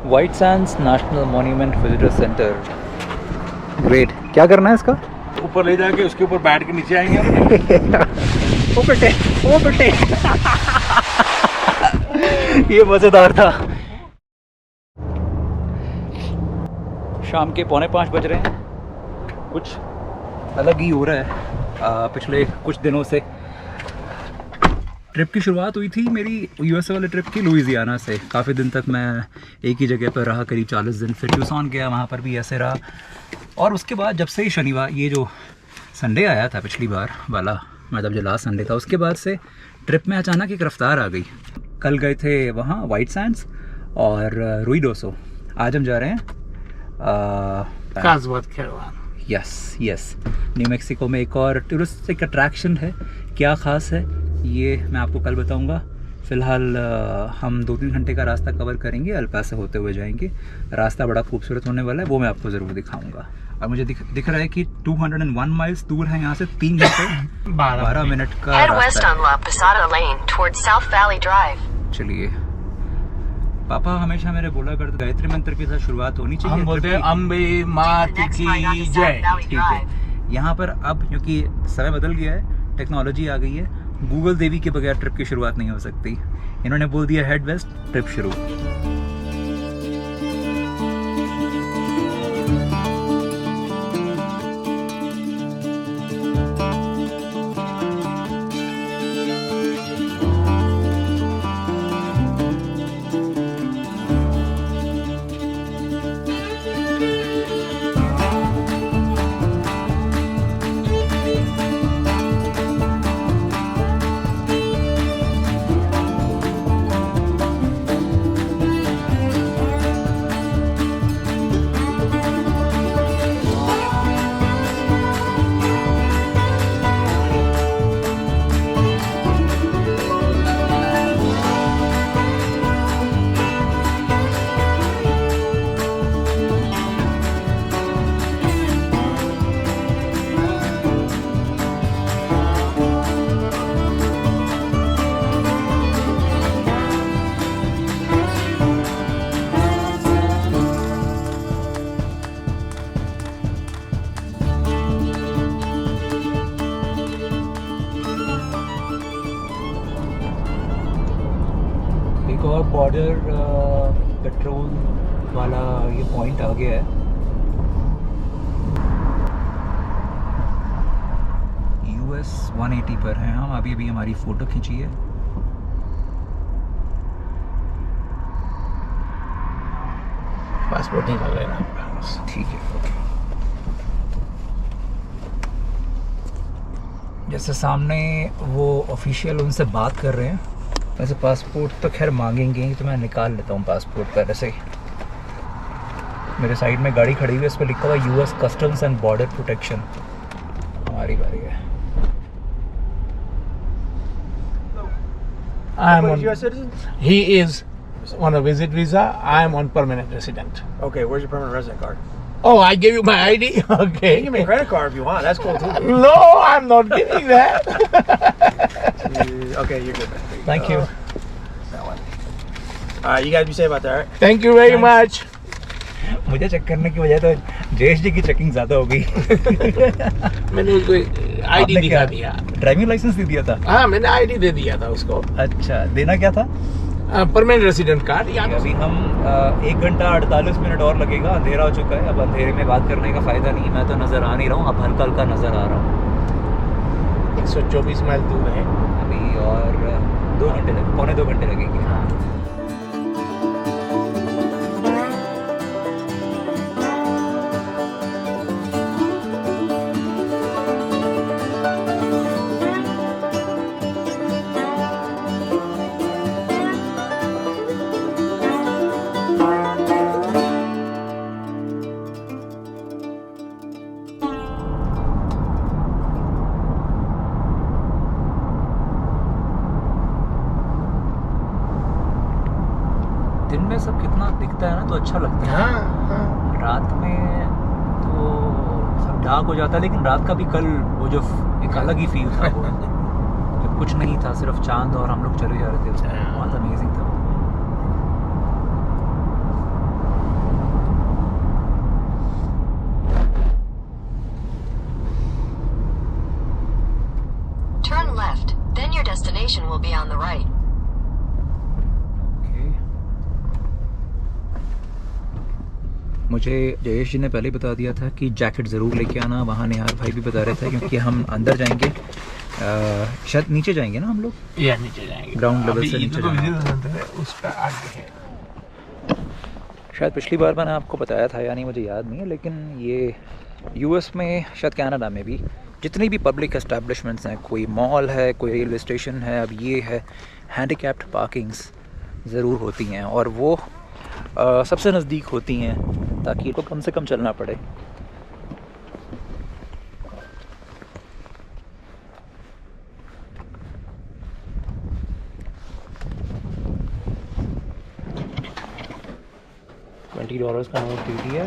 White Sands national monument visitor centre. Great. क्या करना है इसका? ऊपर ले जाके उसके ऊपर बैठ के नीचे आएंगे हम। ओ बेटे, ओ बेटे। ये मज़ेदार था। शाम के 4:45 बज रहे हैं। कुछ अलग ही हो रहा है पिछले कुछ दिनों से। ट्रिप की शुरुआत हुई थी मेरी यूएसए वाले ट्रिप की लुइसियाना से। काफ़ी दिन तक मैं एक ही जगह पर रहा, करीब 40 दिन। फिर ट्यूसॉन गया, वहाँ पर भी ऐसे रहा। और उसके बाद जब से ही शनिवार, ये जो संडे आया था पिछली बार वाला, मतलब जो लास्ट संडे था, उसके बाद से ट्रिप में अचानक एक रफ्तार आ गई। कल गए थे वहाँ व्हाइट सैंड्स और रुइडोसो। आज हम जा रहे हैं काजवत खैरवान। यस न्यू मैक्सिको में एक और टूरिस्टिक अट्रैक्शन है। क्या ख़ास है ये मैं आपको कल बताऊंगा। फ़िलहाल हम 2-3 घंटे का रास्ता कवर करेंगे, अल्पा से होते हुए जाएंगे। रास्ता बड़ा खूबसूरत होने वाला है, वो मैं आपको ज़रूर दिखाऊंगा। अब मुझे दिख रहा है कि 201 माइल्स दूर है यहाँ से, 3 घंटे 12 मिनट का रास्ता है। चलिए, पापा हमेशा मेरे बोला करते गायत्री मंत्र के साथ शुरुआत होनी चाहिए। हम बोलते हैं अम्बे मात की जय। ठीक है। यहाँ पर अब क्योंकि समय बदल गया है, टेक्नोलॉजी आ गई है, गूगल देवी के बगैर ट्रिप की शुरुआत नहीं हो सकती। इन्होंने बोल दिया हेड वेस्ट, ट्रिप शुरू। एक और बॉर्डर पेट्रोल वाला ये पॉइंट आ गया है। US 180 पर हैं हम। अभी हमारी फ़ोटो खींची है। पासपोर्ट निकाल लेना। ठीक है। जैसे सामने वो ऑफिशियल उनसे बात कर रहे हैं। वैसे पासपोर्ट तो खैर मांगेंगे ही, तो मैं निकाल लेता हूँ पासपोर्ट पहले से। मेरे साइड में गाड़ी खड़ी हुई है, इस पर लिखा हुआ US customs and border protection. हमारी बारी है। I am on US citizen. He is on a visit visa. I am on permanent resident. Okay, where's your permanent resident card? Oh, I gave you my ID. Okay. You can give me a credit card if you want. That's cool too. No, I'm not giving that. Okay, you're good. Thank you. That one. All right, you guys be safe out there. All right? Thank you very much. मुझे check करने की वजह तो जयेश जी की checking ज़्यादा हो गई। मैंने उसको ID दिखा दिया। ड्राइविंग लाइसेंस दे दिया था? हाँ, मैंने ID दे दिया था उसको। अच्छा, देना क्या था? Permanent resident card. अभी हम 1 घंटा 48 मिनट और लगेगा। अंधेरा हो चुका है। अब अंधेरे में बात करने का फ़ायदा नहीं। मैं तो नज़र आ नहीं रहा हूँ, अब हल्का हल्का नज़र आ रहा हूँ। 124 माइल दूर है अभी, और 2 घंटे लगे, 2.25 घंटे लगेंगे। हाँ, दिन में सब कितना दिखता है ना, तो अच्छा लगता है। हाँ। रात में तो सब डार्क हो जाता है, लेकिन रात का भी कल वो जो एक अलग ही फील था वो। जब कुछ नहीं था, सिर्फ चांद और हम लोग चले जा रहे थे उसमें। बहुत अमेजिंग था। Turn left, then your destination will be on the right. मुझे जयेश जी ने पहले बता दिया था कि जैकेट ज़रूर लेके आना। वहाँ निहार भाई भी बता रहे थे, क्योंकि हम अंदर जाएंगे, शायद नीचे जाएंगे ना हम लोग, या नीचे जाएंगे, ग्राउंड लेवल से नीचे जाएंगे। उस पर आगे है। शायद पिछली बार मैंने आपको बताया था या नहीं मुझे याद नहीं है, लेकिन ये यूएस में, शायद कनाडा में भी, जितनी भी पब्लिक एस्टैब्लिशमेंट्स हैं, कोई मॉल है, कोई रेलवे स्टेशन है, अब ये है, हैंडीकैप्ड पार्किंग्स ज़रूर होती हैं, और वो सबसे नज़दीक होती हैं ताकि इनको कम से कम चलना पड़े। $20 का नोट दे दिया,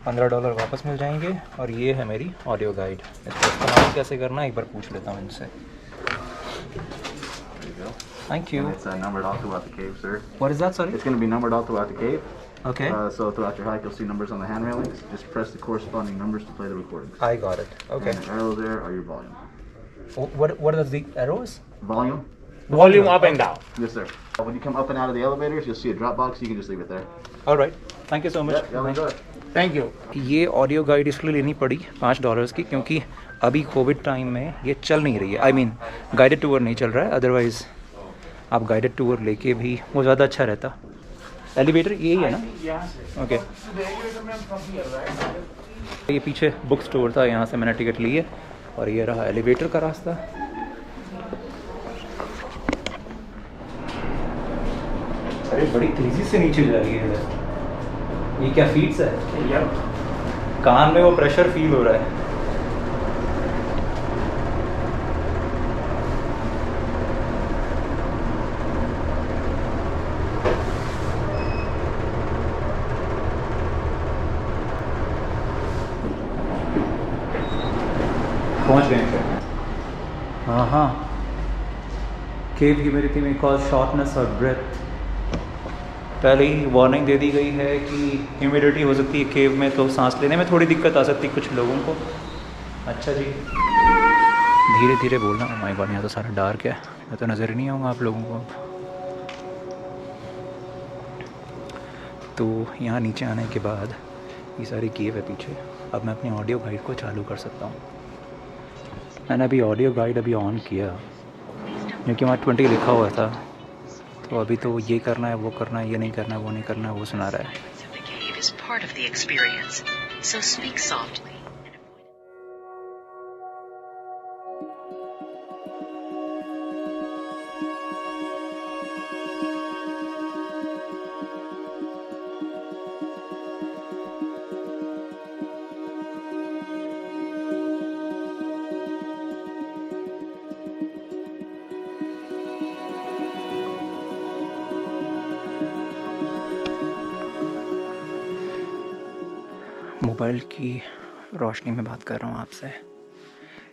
$15 वापस मिल जाएंगे। और ये है मेरी ऑडियो गाइड। इसको इस्तेमाल कैसे करना है एक बार पूछ लेता हूँ इनसे। Thank you. And it's numbered all throughout the cave, sir. What is that, sorry? It's going to be numbered all throughout the cave. Okay. So throughout your hike, you'll see numbers on the hand railings. Just press the corresponding numbers to play the recordings. I got it. Okay. And the arrows there are your volume. What are the arrows? Volume? Volume up and down. Yes, sir. When you come up and out of the elevators, you'll see a drop box. You can just leave it there. All right. Thank you so much. Yep, y'all enjoy. Thank you. ये audio guide इसलिए लेनी पड़ी $5 की, क्योंकि अभी Covid time में ये चल नहीं रही है। I mean, गाइडेड टूर नहीं चल रहा है। अदरवाइज़ आप गाइडेड टूर लेके भी वो ज़्यादा अच्छा रहता। एलिवेटर यही है ना? ओके। ये पीछे बुक स्टोर था, यहाँ से मैंने टिकट ली है, और ये रहा एलिवेटर का रास्ता। अरे बड़ी तेज़ी से नीचे जा रही है। ये क्या फीट्स है? कान में वो प्रेशर फील हो रहा है। पहुंच गए हैं। हाँ, केव ह्यूमिडिटी में कॉज शॉर्टनेस और ब्रेथ। पहले ही वार्निंग दे दी गई है कि ह्यूमिडिटी हो सकती है केव में, तो सांस लेने में थोड़ी दिक्कत आ सकती है कुछ लोगों को। अच्छा जी, धीरे धीरे बोलना। माय गॉड, यहाँ तो सारा डार्क है, मैं तो नज़र ही नहीं आऊँगा आप लोगों को। तो यहाँ नीचे आने के बाद ये सारी केव है पीछे। अब मैं अपनी ऑडियो गाइड को चालू कर सकता हूँ। मैंने अभी ऑडियो गाइड ऑन किया, क्योंकि वहाँ 20 लिखा हुआ था, तो अभी तो ये करना है, वो करना है, ये नहीं करना है, वो नहीं करना है, वो सुना रहा है। मोबाइल की रोशनी में बात कर रहा हूँ आपसे।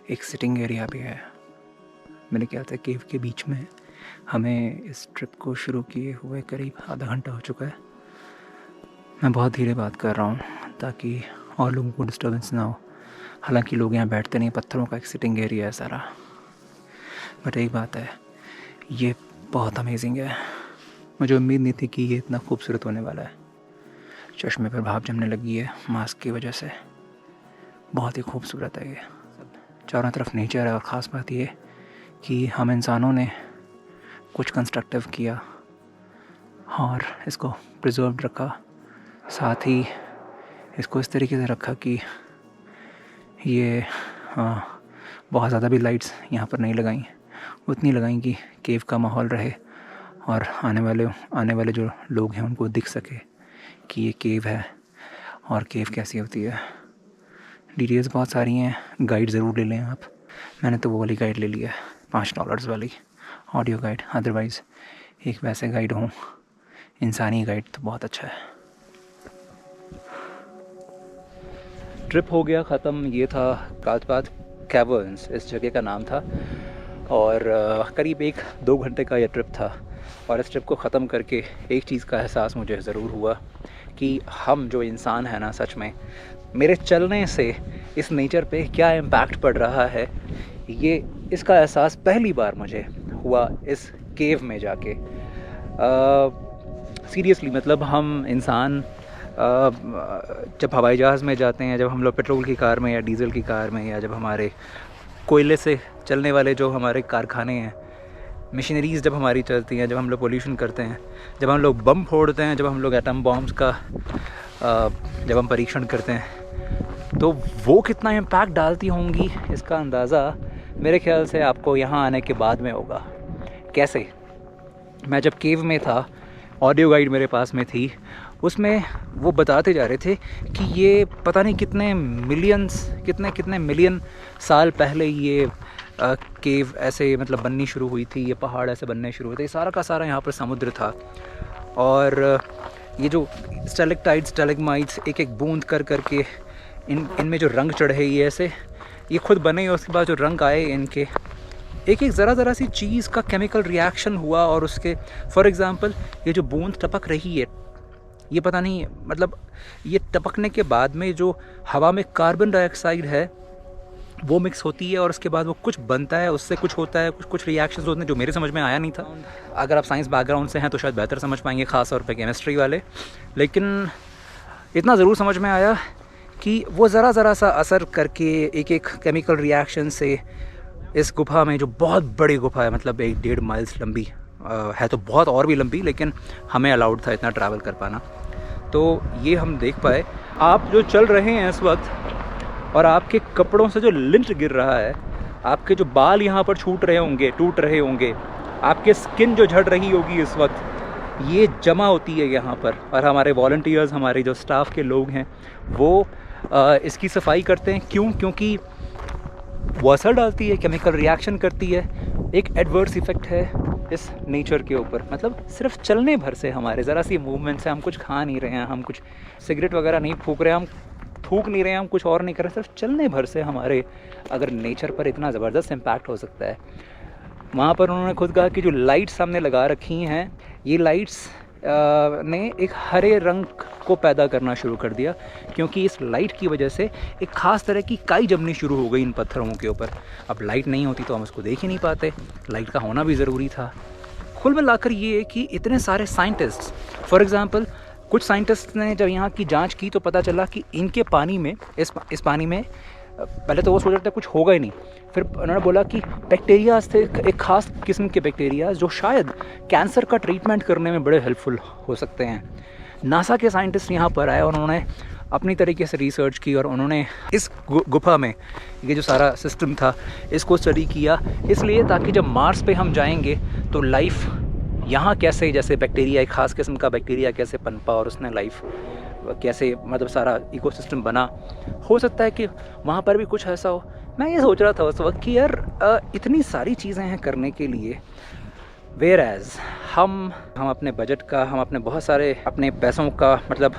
एक सिटिंग एरिया भी है। मेरे ख्याल से केव के बीच में। हमें इस ट्रिप को शुरू किए हुए करीब आधा घंटा हो चुका है। मैं बहुत धीरे बात कर रहा हूँ ताकि और लोगों को डिस्टर्बेंस ना हो। हालांकि लोग यहाँ बैठते नहीं, पत्थरों का एक सिटिंग एरिया है सारा। बट एक बात है, ये बहुत अमेजिंग है। मुझे उम्मीद नहीं थी कि ये इतना खूबसूरत होने वाला है। चश्मे पर भाप जमने लगी है मास्क की वजह से। बहुत ही खूबसूरत है ये। चारों तरफ नेचर है, और ख़ास बात ये कि हम इंसानों ने कुछ कंस्ट्रक्टिव किया और इसको प्रिजर्व रखा। साथ ही इसको इस तरीके से रखा कि ये बहुत ज़्यादा भी लाइट्स यहाँ पर नहीं लगाई, उतनी लगाई कि केव का माहौल रहे और आने वाले जो लोग हैं उनको दिख सके कि ये केव है और केव कैसी होती है। डिटेल्स बहुत सारी हैं, गाइड ज़रूर ले लें आप। मैंने तो वो वाली गाइड ले लिया है, $5 वाली ऑडियो गाइड। अदरवाइज़ एक वैसे गाइड हो, इंसानी गाइड, तो बहुत अच्छा है। ट्रिप हो गया ख़त्म। ये था कालपात कैवर्न्स, इस जगह का नाम था। और करीब 1-2 घंटे का ये ट्रिप था। और इस ट्रिप को ख़त्म करके एक चीज़ का एहसास मुझे ज़रूर हुआ कि हम जो इंसान हैं ना, सच में मेरे चलने से इस नेचर पे क्या इम्पैक्ट पड़ रहा है, ये इसका एहसास पहली बार मुझे हुआ इस केव में जाके। सीरियसली मतलब हम इंसान जब हवाई जहाज़ में जाते हैं, जब हम लोग पेट्रोल की कार में या डीज़ल की कार में, या जब हमारे कोयले से चलने वाले जो हमारे कारखाने हैं, मशीनरीज़ जब हमारी चलती हैं, जब हम लोग पोल्यूशन करते हैं, जब हम लोग बम फोड़ते हैं, जब हम लोग एटम बॉम्ब्स का जब हम परीक्षण करते हैं, तो वो कितना इम्पैक्ट डालती होंगी इसका अंदाज़ा मेरे ख्याल से आपको यहाँ आने के बाद में होगा। कैसे? मैं जब केव में था, ऑडियो गाइड मेरे पास में थी, उसमें वो बताते जा रहे थे कि ये पता नहीं कितने मिलियन साल पहले ये केव ऐसे मतलब बननी शुरू हुई थी, ये पहाड़ ऐसे बनने शुरू हुए थे। सारा का सारा यहाँ पर समुद्र था, और ये जो स्टैलेक्टाइट्स स्टैलेग्माइट्स एक एक बूंद कर करके इनमें जो रंग चढ़े, ये ऐसे ये खुद बने, और उसके बाद जो रंग आए इनके, एक एक ज़रा सी चीज़ का केमिकल रिएक्शन हुआ, और उसके फॉर एग्ज़ाम्पल ये जो बूंद टपक रही है, ये पता नहीं मतलब ये टपकने के बाद में जो हवा में कार्बन डाइऑक्साइड है वो मिक्स होती है, और उसके बाद वो कुछ बनता है, उससे कुछ होता है, कुछ रिएक्शंस होते हैं जो मेरे समझ में आया नहीं था। अगर आप साइंस बैकग्राउंड से हैं तो शायद बेहतर समझ पाएंगे, ख़ास तौर पे केमिस्ट्री वाले। लेकिन इतना ज़रूर समझ में आया कि वो ज़रा सा असर करके एक एक केमिकल रिएक्शन से इस गुफा में, जो बहुत बड़ी गुफा है, मतलब 1-1.5 माइल्स लंबी है, तो बहुत और भी लंबी, लेकिन हमें अलाउड था इतना ट्रैवल कर पाना, तो ये हम देख पाए। आप जो चल रहे हैं इस वक्त, और आपके कपड़ों से जो लिंट गिर रहा है, आपके जो बाल यहाँ पर टूट रहे होंगे, आपके स्किन जो झड़ रही होगी इस वक्त, ये जमा होती है यहाँ पर। और हमारे वॉलंटियर्स, हमारे जो स्टाफ के लोग हैं, वो इसकी सफाई करते हैं। क्यों? क्योंकि वो असर डालती है, केमिकल रिएक्शन करती है, एक एडवर्स इफ़ेक्ट है इस नेचर के ऊपर। मतलब सिर्फ चलने भर से, हमारे ज़रा सी मूवमेंट से, हम कुछ खा नहीं रहे हैं, हम कुछ सिगरेट वगैरह नहीं फूक रहे हैं, हम थूक नहीं रहे हैं, हम कुछ और नहीं कर रहे हैं, सिर्फ चलने भर से हमारे अगर नेचर पर इतना ज़बरदस्त इम्पैक्ट हो सकता है। वहाँ पर उन्होंने खुद कहा कि जो लाइट्स हमने लगा रखी हैं, ये लाइट्स ने एक हरे रंग को पैदा करना शुरू कर दिया, क्योंकि इस लाइट की वजह से एक ख़ास तरह की काई जमनी शुरू हो गई इन पत्थरों के ऊपर। अब लाइट नहीं होती तो हम उसको देख ही नहीं पाते, लाइट का होना भी ज़रूरी था। कुल मिलाकर ये कि इतने सारे साइंटिस्ट, फॉर एग्ज़ाम्पल कुछ साइंटिस्ट ने जब यहाँ की जांच की तो पता चला कि इनके पानी में, इस पानी में, पहले तो वो सोच रहे थे कुछ होगा ही नहीं, फिर उन्होंने बोला कि बैक्टीरियाज थे, एक ख़ास किस्म के बैक्टीरियाज जो शायद कैंसर का ट्रीटमेंट करने में बड़े हेल्पफुल हो सकते हैं। नासा के साइंटिस्ट यहाँ पर आए और उन्होंने अपनी तरीके से रिसर्च की, और उन्होंने इस गुफा में ये जो सारा सिस्टम था इसको स्टडी किया, इसलिए ताकि जब मार्स पे हम जाएंगे तो लाइफ यहाँ कैसे, जैसे बैक्टीरिया, एक ख़ास किस्म का बैक्टीरिया कैसे पनपा और उसने लाइफ कैसे, मतलब सारा इकोसिस्टम बना, हो सकता है कि वहाँ पर भी कुछ ऐसा हो। मैं ये सोच रहा था उस वक्त कि यार इतनी सारी चीज़ें हैं करने के लिए, वेयर एज़ हम अपने बजट का, हम अपने बहुत सारे अपने पैसों का, मतलब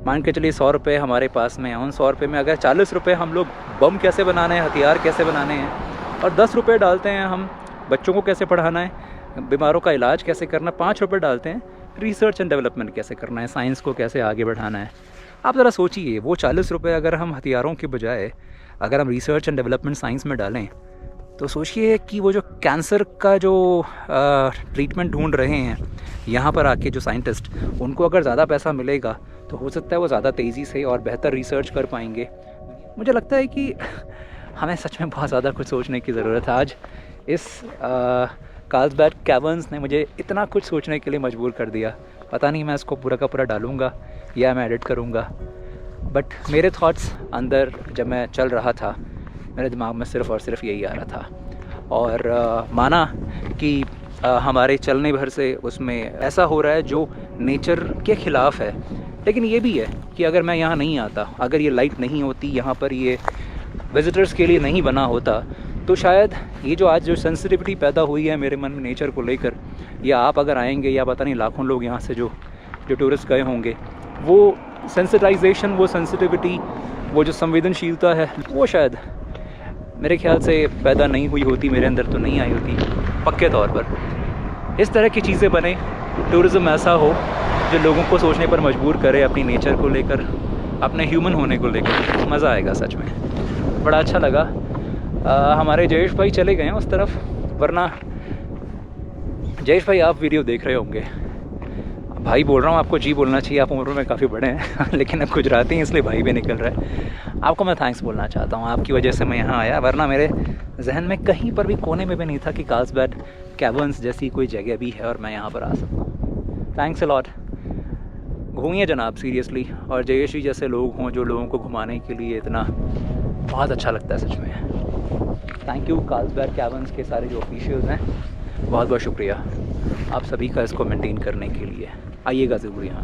मान के चलिए 100 रुपये हमारे पास में, उन 100 रुपये में अगर 40 रुपये हम लोग बम कैसे बनाने हैं, हथियार कैसे बनाने हैं, और 10 रुपये डालते हैं हम बच्चों को कैसे पढ़ाना है, बीमारों का इलाज कैसे करना, 5 रुपये डालते हैं रिसर्च एंड डेवलपमेंट कैसे करना है, साइंस को कैसे आगे बढ़ाना है। आप ज़रा सोचिए, वो 40 रुपये अगर हम हथियारों के बजाय अगर हम रिसर्च एंड डेवलपमेंट साइंस में डालें, तो सोचिए कि वो जो कैंसर का जो ट्रीटमेंट ढूंढ रहे हैं यहाँ पर आके जो साइंटिस्ट, उनको अगर ज़्यादा पैसा मिलेगा तो हो सकता है वो ज़्यादा तेज़ी से और बेहतर रिसर्च कर पाएंगे। मुझे लगता है कि हमें सच में बहुत ज़्यादा कुछ सोचने की ज़रूरत है। आज इस कार्लसबैड कैवर्न्स ने मुझे इतना कुछ सोचने के लिए मजबूर कर दिया। पता नहीं मैं इसको पूरा का पूरा डालूँगा या मैं एडिट करूँगा, बट मेरे थॉट्स अंदर जब मैं चल रहा था, मेरे दिमाग में सिर्फ़ और सिर्फ यही आ रहा था। और माना कि हमारे चलने भर से उसमें ऐसा हो रहा है जो नेचर के ख़िलाफ़ है, लेकिन ये भी है कि अगर मैं यहाँ नहीं आता, अगर ये लाइट नहीं होती, यहाँ पर ये विज़िटर्स के लिए नहीं बना होता, तो शायद ये जो आज जो सेंसिटिविटी पैदा हुई है मेरे मन में नेचर को लेकर, या आप अगर आएंगे या पता नहीं लाखों लोग यहाँ से जो टूरिस्ट गए होंगे, वो सेंसिटाइजेशन, वो सेंसिटिविटी, वो जो संवेदनशीलता है, वो शायद मेरे ख्याल से पैदा नहीं हुई होती, मेरे अंदर तो नहीं आई होती पक्के तौर पर। इस तरह की चीज़ें बने, टूरिज़्म ऐसा हो जो लोगों को सोचने पर मजबूर करे अपनी नेचर को लेकर, अपने ह्यूमन होने को लेकर। मज़ा आएगा सच में, बड़ा अच्छा लगा। हमारे जयेश भाई चले गए हैं उस तरफ, वरना जयेश भाई आप वीडियो देख रहे होंगे। भाई बोल रहा हूँ, आपको जी बोलना चाहिए, आप उम्र में काफ़ी बड़े हैं लेकिन अब गुजराती हैं इसलिए भाई भी निकल रहा है। आपको मैं थैंक्स बोलना चाहता हूँ, आपकी वजह से मैं यहाँ आया, वरना मेरे जहन में कहीं पर भी कोने में भी नहीं था कि कार्लसबैड कैवर्न्स जैसी कोई जगह भी है और मैं यहाँ पर आ सकता हूँ। Thanks a lot. घूमिए जनाब सीरियसली, और जयेश जी जैसे लोग हों जो लोगों को घुमाने के लिए इतना, बहुत अच्छा लगता है सच में। थैंक यू कार्लसबैड कैवर्न्स के सारे जो ऑफिशियल्स हैं, बहुत बहुत शुक्रिया आप सभी का इसको मेंटेन करने के लिए। आइएगा ज़रूर यहाँ।